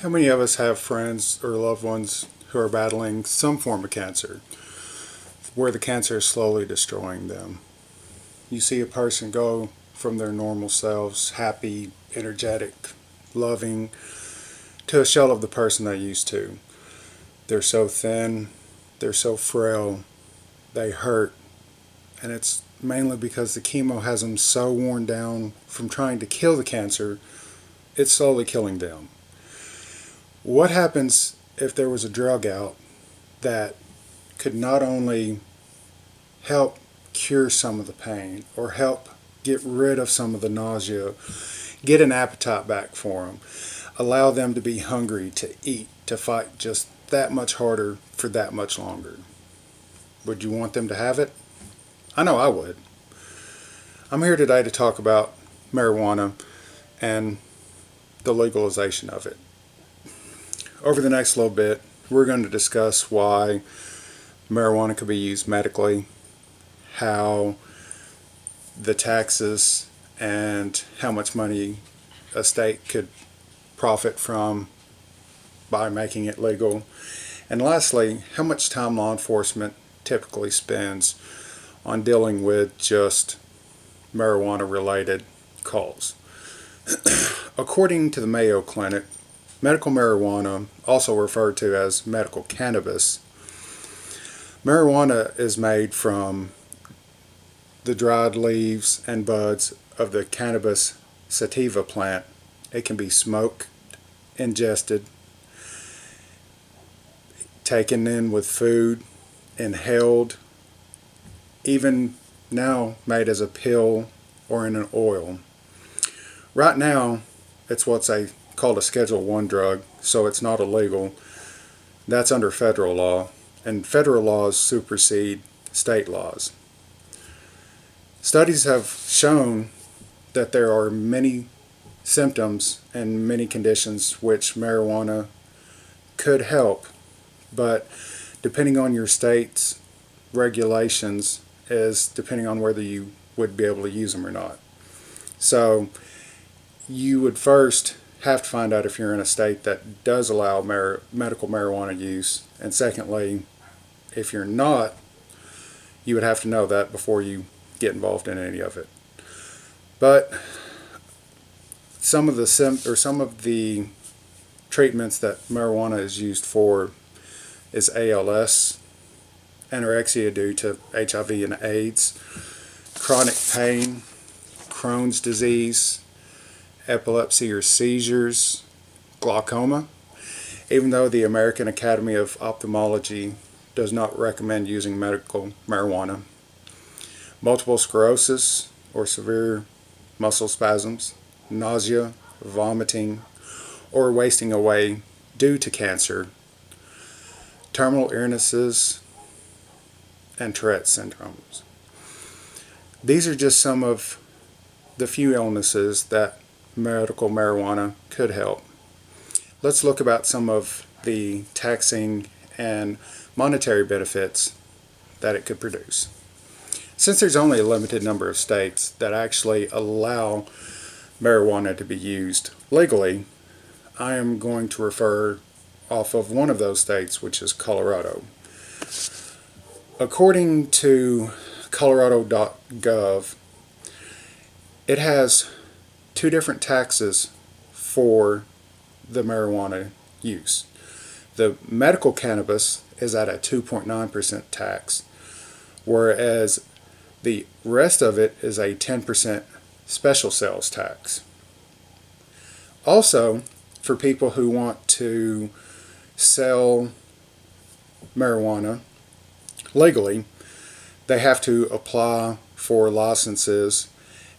How many of us have friends or loved ones who are battling some form of cancer, where the cancer is slowly destroying them? You see a person go from their normal selves, happy, energetic, loving, to a shell of the person they used to. They're so thin, they're so frail, they hurt, and it's mainly because the chemo has them so worn down from trying to kill the cancer, it's slowly killing them. What happens if there was a drug out that could not only help cure some of the pain or help get rid of some of the nausea, get an appetite back for them, allow them to be hungry, to eat, to fight just that much harder for that much longer? Would you want them to have it? I know I would. I'm here today to talk about marijuana and the legalization of it. Over the next little bit, we're going to discuss why marijuana could be used medically, how the taxes and how much money a state could profit from by making it legal, and lastly, how much time law enforcement typically spends on dealing with just marijuana related calls. According to the Mayo Clinic, medical marijuana, also referred to as medical cannabis, marijuana is made from the dried leaves and buds of the cannabis sativa plant. It can be smoked, ingested, taken in with food, inhaled, even now made as a pill or in an oil. Right now, it's what's called a Schedule I drug, so it's not illegal. That's under federal law, and federal laws supersede state laws. Studies have shown that there are many symptoms and many conditions which marijuana could help, but depending on your state's regulations is depending on whether you would be able to use them or not. So you would first have to find out if you're in a state that does allow medical marijuana use, and secondly, if you're not, you would have to know that before you get involved in any of it. But some of the treatments that marijuana is used for is ALS, anorexia due to HIV and AIDS, chronic pain, Crohn's disease, epilepsy or seizures, glaucoma, even though the American Academy of Ophthalmology does not recommend using medical marijuana, multiple sclerosis or severe muscle spasms, nausea, vomiting, or wasting away due to cancer, terminal illnesses, and Tourette's syndromes. These are just some of the few illnesses that medical marijuana could help. Let's look about some of the taxing and monetary benefits that it could produce. Since there's only a limited number of states that actually allow marijuana to be used legally, I am going to refer off of one of those states, which is Colorado. According to Colorado.gov, it has two different taxes for the marijuana use. The medical cannabis is at a 2.9% tax, whereas the rest of it is a 10% special sales tax. Also, for people who want to sell marijuana legally, they have to apply for licenses,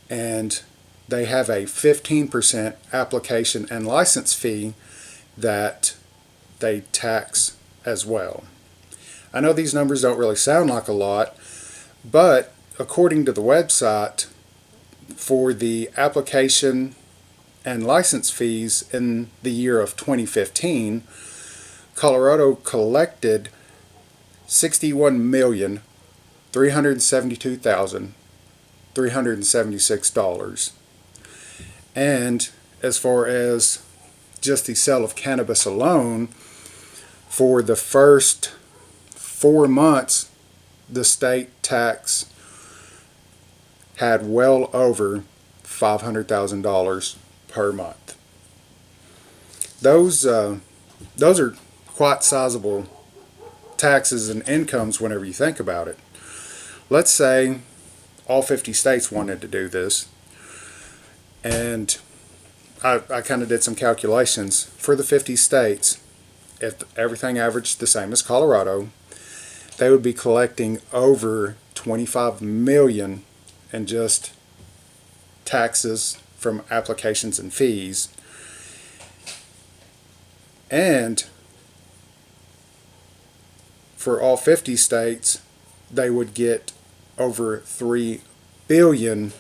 and they have a 15% application and license fee that they tax as well. I know these numbers don't really sound like a lot, but according to the website, for the application and license fees in the year of 2015, Colorado collected $61,372,376. And as far as just the sale of cannabis alone, for the first 4 months, the state tax had well over $500,000 per month. Those are quite sizable taxes and incomes whenever you think about it. Let's say all 50 states wanted to do this, and I kind of did some calculations. For the 50 states, if everything averaged the same as Colorado, they would be collecting over $25 million in just taxes from applications and fees. And for all 50 states, they would get over $3 billion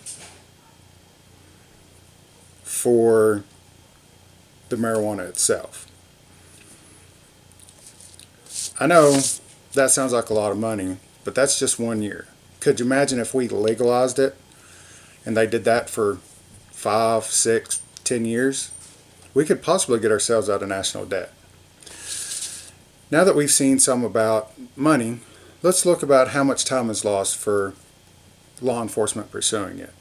for the marijuana itself. I know that sounds like a lot of money, but that's just 1 year. Could you imagine if we legalized it and they did that for 5, 6, 10 years? We could possibly get ourselves out of national debt. Now that we've seen some about money, let's look about how much time is lost for law enforcement pursuing it.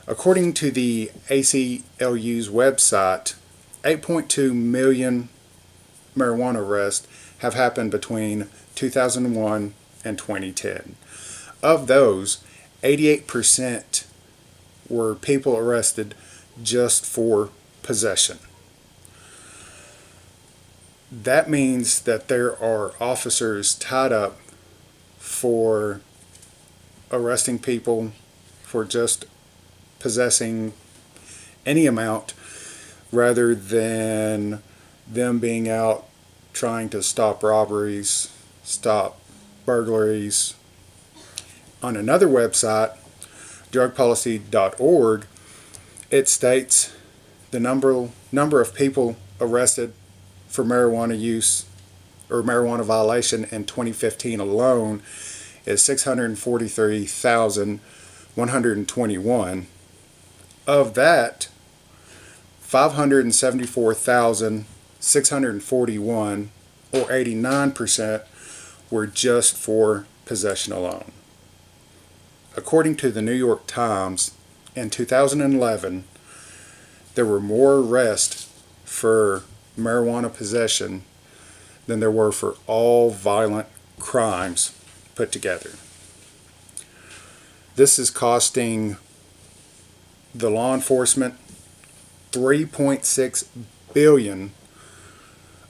According to the ACLU's website, 8.2 million marijuana arrests have happened between 2001 and 2010. Of those, 88% were people arrested just for possession. That means that there are officers tied up for arresting people for just possessing any amount, rather than them being out trying to stop robberies, stop burglaries. On another website, drugpolicy.org, it states the number of people arrested for marijuana use or marijuana violation in 2015 alone is 643,121. Of that, 574,641, or 89%, were just for possession alone. According to the New York Times, in 2011, there were more arrests for marijuana possession than there were for all violent crimes put together. This is costing the law enforcement $3.6 billion,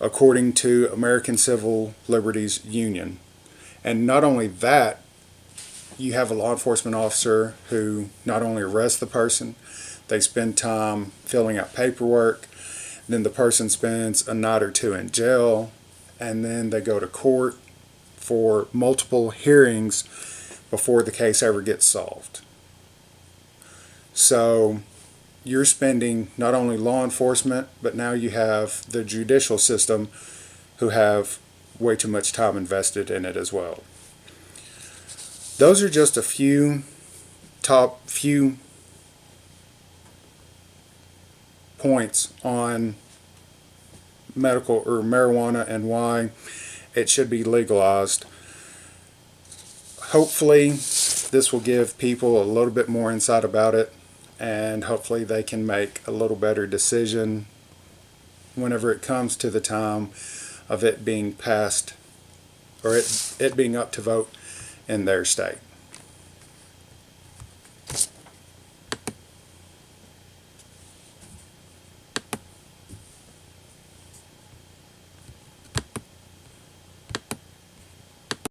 according to American Civil Liberties Union. And not only that, you have a law enforcement officer who not only arrests the person, they spend time filling out paperwork, then the person spends a night or two in jail, and then they go to court for multiple hearings before the case ever gets solved. So you're spending not only law enforcement, but now you have the judicial system who have way too much time invested in it as well. Those are just a few points on medical or marijuana and why it should be legalized. Hopefully this will give people a little bit more insight about it, and hopefully they can make a little better decision whenever it comes to the time of it being passed, or it being up to vote in their state.